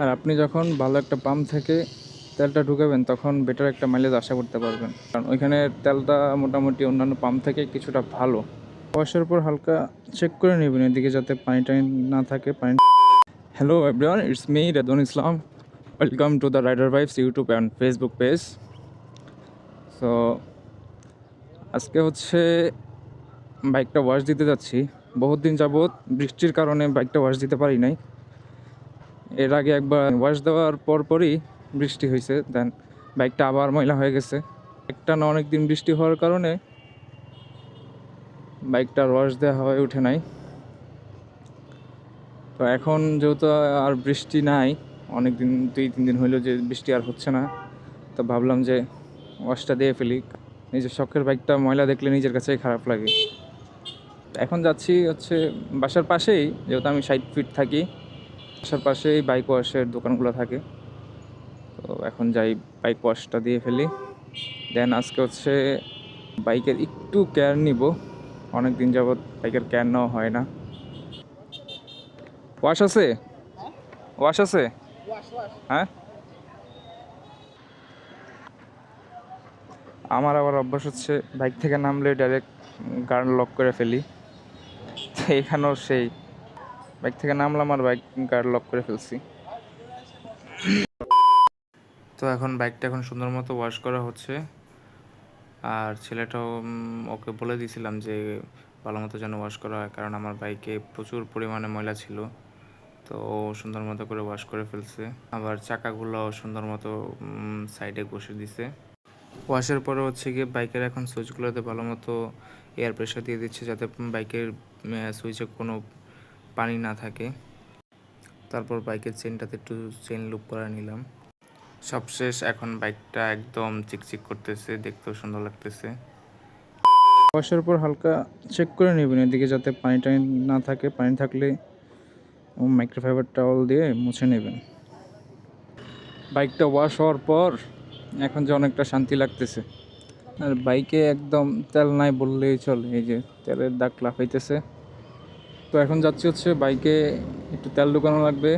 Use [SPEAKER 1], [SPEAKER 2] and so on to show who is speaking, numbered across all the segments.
[SPEAKER 1] আর আপনি যখন ভালো একটা পাম্প থেকে তেলটা ঢুকাবেন তখন বেটার একটা মাইলেজ আশা করতে পারবেন, কারণ ওইখানে তেলটা মোটামুটি অন্যান্য পাম্প থেকে কিছুটা ভালো। ওয়াশের উপর হালকা চেক করে নেবেন এদিকে যাতে পানি টানি না থাকে। Hello everyone, it's me Redwan Islam. Welcome to the rider vibes YouTube and Facebook page. So আজকে বাইকটা ওয়াশ দিতে যাচ্ছি। বহুত দিন যাবৎ বৃষ্টির কারণে বাইকটা ওয়াশ দিতে পারি নাই। এর আগে একবার ওয়াশ দেওয়ার পরই বৃষ্টি হয়েছে, দেন বাইকটা আবার ময়লা হয়ে গেছে। একটা না অনেক দিন বৃষ্টি হওয়ার কারণে বাইকটার ওয়াশ দেওয়া হয়ে ওঠে নাই। তো এখন যেহেতু আর বৃষ্টি নাই, অনেক দিন 2-3 দিন হইলো যে বৃষ্টি আর হচ্ছে না, তো ভাবলাম যে ওয়াশটা দিয়ে ফেলি। নিজের শখের বাইকটা ময়লা দেখলে নিজের কাছেই খারাপ লাগে। এখন যাচ্ছি বাসার পাশেই, যেহেতু আমি 60 ফিট থাকি, বাসার পাশেই বাইক ওয়াশের দোকানগুলো থাকে। তো এখন যাই বাইক ওয়াশটা দিয়ে ফেলি। দেন আজকে বাইকের একটু কেয়ার নিব। অনেক দিন যাবৎ বাইকের কেয়ার নেওয়া হয় না। ওয়াশ আছে? ওয়াশ আছে? হ্যাঁ, আমার আবার অভ্যাস বাইক থেকে নামলে ডাইরেক্ট গার্ড লক করে ফেলি। তো এখানেও সেই বাইক থেকে নামলাম আর বাইক গার্ড লক করে ফেলছি। তো বাইকটা সুন্দর মতো ওয়াশ করা হচ্ছে। আর ছেলেটাও ওকে বলে দিয়েছিলাম যে ভালো মতো যেন ওয়াশ করা হয়, কারণ আমার বাইকে প্রচুর পরিমাণে ময়লা ছিল। তো ও সুন্দর মতো করে ওয়াশ করে ফেলছে। আবার চাকাগুলো সুন্দর মতো সাইডে ঘষে দিছে। ওয়াশের পরে গিয়ে বাইকের এখন সুইচগুলোতে ভালো মতো এয়ার প্রেশার দিয়ে দিচ্ছে, যাতে বাইকের সুইচে কোনো পানি না থাকে। তারপর বাইকের চেনটাতে একটু চেন লুপ করে নিলাম। সবশেষ এখন বাইকটা একদম চিকচিক করতেছে, দেখতেও সুন্দর লাগতেছে। ওয়াশের পর হালকা চেক করে নেবেন এদিকে যাতে পানি টানি না থাকে। পানি থাকলে মাইক্রোফাইবার টাওয়াল দিয়ে মুছে নেবেন। বাইকটা ওয়াশ হওয়ার পর এখন যে অনেকটা শান্তি লাগতেছে। আর বাইকে একদম তেল নাই বললেই চলে, এই যে তেলের দাগ লাফাইতেছে। তো এখন যাচ্ছি বাইকে একটু তেল ঢোকানো লাগবে।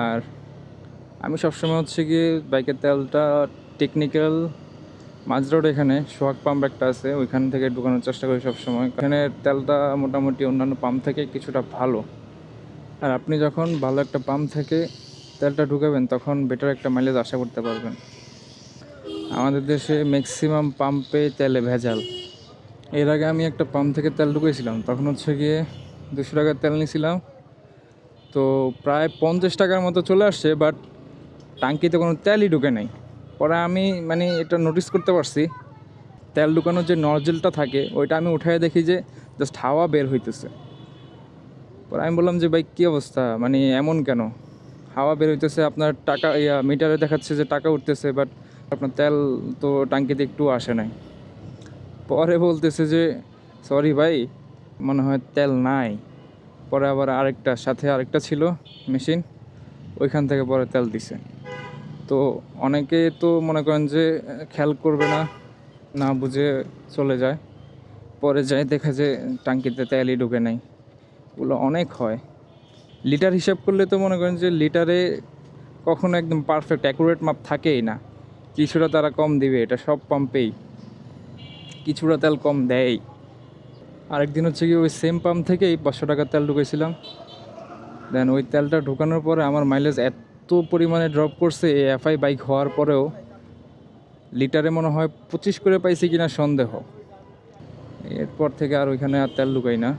[SPEAKER 1] আর আমি সবসময় গিয়ে বাইকের তেলটা টেকনিক্যাল মাঝ রোড, এখানে সোহাগ পাম্প একটা আছে, ওইখান থেকে ঢোকানোর চেষ্টা করি সবসময়। এখানে তেলটা মোটামুটি অন্যান্য পাম্প থেকে কিছুটা ভালো। আর আপনি যখন ভালো একটা পাম্প থেকে তেলটা ঢুকাবেন তখন বেটার একটা মাইলেজ আশা করতে পারবেন। আমাদের দেশে ম্যাক্সিমাম পাম্পে তেলে ভেজাল। এর আগে আমি একটা পাম্প থেকে তেল ঢুকেছিলাম, তখন গিয়ে 200 টাকার তেল নিয়েছিলাম। তো প্রায় 50 টাকার মতো চলে আসছে, বাট টাঙ্কিতে কোনো তেলই ঢুকে নাই। পরে আমি এটা নোটিস করতে পারছি, তেল ঢুকানোর যে নজেলটা থাকে ওইটা আমি উঠায় দেখি যে জাস্ট হাওয়া বের হইতেছে। পরে আমি বললাম যে ভাই কী অবস্থা, এমন কেন? হাওয়া বের হইতেছে, আপনার টাকা মিটারে দেখাচ্ছে যে টাকা উঠতেছে, বাট আপনার তেল তো টাঙ্কিতে একটু আসে নাই। পরে বলতেছে যে সরি ভাই, মনে হয় তেল নাই। পরে আবার আরেকটা ছিল মেশিন, ওইখান থেকে পরে তেল দিছে। তো অনেকে তো মনে করেন যে খেয়াল করবে না, না বুঝে চলে যায়। পরে যায় দেখা যে টাঙ্কিতে তেলই ঢুকে নাই। ওগুলো অনেক হয়। লিটার হিসাব করলে তো মনে করেন যে লিটারে কখনো একদম পারফেক্ট অ্যাকুরেট মাপ থাকেই না। কিছুটা তারা কম দিবে, এটা সব পাম্পেই কিছুটা তেল কম দেয়। আরেকদিন কি ওই সেম পাম্প থেকেই 500 টাকার তেল ঢুকেছিলাম। দেন ওই তেলটা ঢুকানোর পরে আমার মাইলেজ এত পরিমাণে ড্রপ করছে, এফআই বাইক হওয়ার পরেও। লিটারে মনে হয় 25 করে পাইছি কিনা সন্দেহ। এরপর থেকে আর ওইখানে আর তেল ঢুকাই না।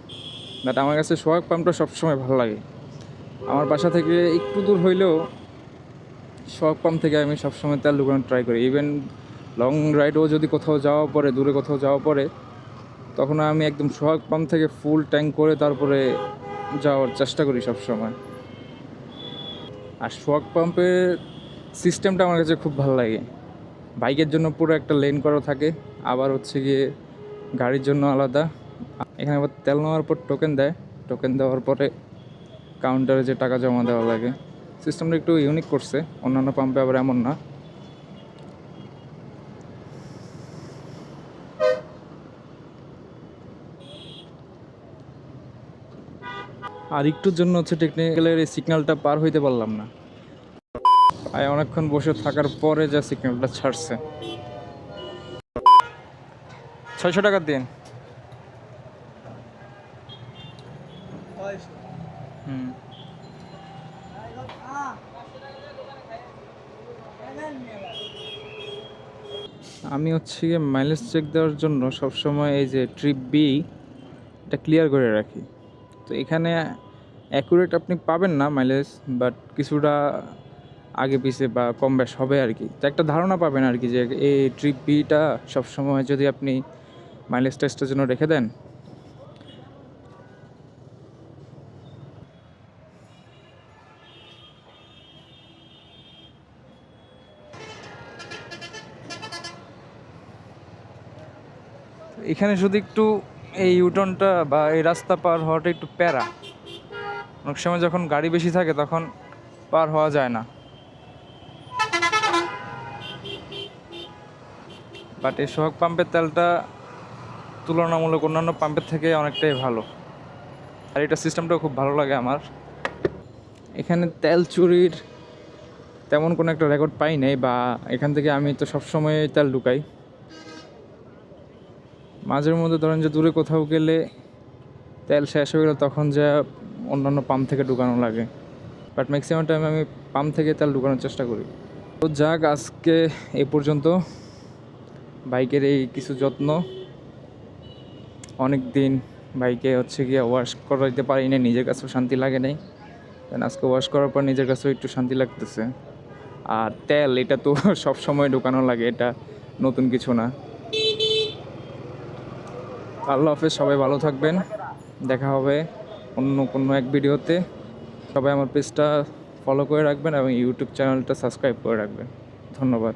[SPEAKER 1] বাট আমার কাছে সোহাগ পাম্পটা সবসময় ভালো লাগে। আমার বাসা থেকে একটু দূর হইলেও সোহাগ পাম্প থেকে আমি সবসময় তেল ঢুকানোর ট্রাই করি। ইভেন লং রাইডও যদি কোথাও যাওয়া পড়ে, দূরে কোথাও যাওয়া পড়ে, তখন আমি একদম সোহাগ পাম্প থেকে ফুল ট্যাঙ্ক করে তারপরে যাওয়ার চেষ্টা করি সবসময়। আর সোহাগ পাম্পের সিস্টেমটা আমার কাছে খুব ভালো লাগে। বাইকের জন্য পুরো একটা লেন করা থাকে, আবার গিয়ে গাড়ির জন্য আলাদা। এখানে আবার তেল নেওয়ার পর টোকেন দেয়, টোকেন দেওয়ার পরে কাউন্টারে যে টাকা জমা দেওয়া লাগে। সিস্টেমটা একটু ইউনিক করছে, অন্যান্য পাম্পে আবার এমন না। আর একটুর জন্য টেকনিক্যালের এই সিগন্যালটা পার হইতে পারলাম না। ভাই অনেকক্ষণ বসে থাকার পরে যা সিগন্যালটা ছাড়ছে। 600 টাকা দিন। হুম, আমি হচ্ছে গিয়ে মাইলেজ চেক দেওয়ার জন্য সবসময় এই যে ট্রিপ বি এটা ক্লিয়ার করে রাখি। তো এখানে অ্যাকুরেট আপনি পাবেন না মাইলেজ, বাট কিছুটা আগে পিছে বা কম বেশ হবে আর কি। তো একটা ধারণা পাবেন আর কি যে এই ট্রিপ বিটা সবসময় যদি আপনি মাইলেজ টেস্টের জন্য রেখে দেন। এখানে শুধু একটু এই ইউটার্নটা বা এই রাস্তা পার হওয়াটা একটু প্যারা। অনেক সময় যখন গাড়ি বেশি থাকে তখন পার হওয়া যায় না। বাট এই সোহাগ পাম্পের তেলটা তুলনামূলক অন্যান্য পাম্পের থেকে অনেকটাই ভালো, আর এটা সিস্টেমটাও খুব ভালো লাগে আমার। এখানে তেল চুরির তেমন কোনো একটা রেকর্ড পাই নাই, বা এখান থেকে আমি তো সবসময় তেল ঢুকাই। মাঝের মধ্যে ধরেন যে দূরে কোথাও গেলে তেল শেষ হয়ে গেলে তখন যা অন্যান্য পাম্প থেকে ঢুকানো লাগে, বাট ম্যাক্সিমাম টাইম আমি পাম্প থেকে তেল ঢুকানোর চেষ্টা করি। তো যাক, আজকে এই পর্যন্ত। বাইকের এই কিছু যত্ন, অনেক দিন বাইকে হচ্ছে গিয়ে ওয়াশ করাইতে পারি না, নিজের কাছেও শান্তি লাগে নাই। আজকে ওয়াশ করার পর নিজের কাছেও একটু শান্তি লাগতেছে। আর তেল এটা তো সব সময় ঢোকানো লাগে, এটা নতুন কিছু না। আল্লাহ হাফেজ, সবাই ভালো থাকবেন। দেখা হবে অন্য কোনো এক ভিডিওতে। সবাই আমার পেজটা ফলো করে রাখবেন এবং ইউটিউব চ্যানেলটা সাবস্ক্রাইব করে রাখবেন। ধন্যবাদ।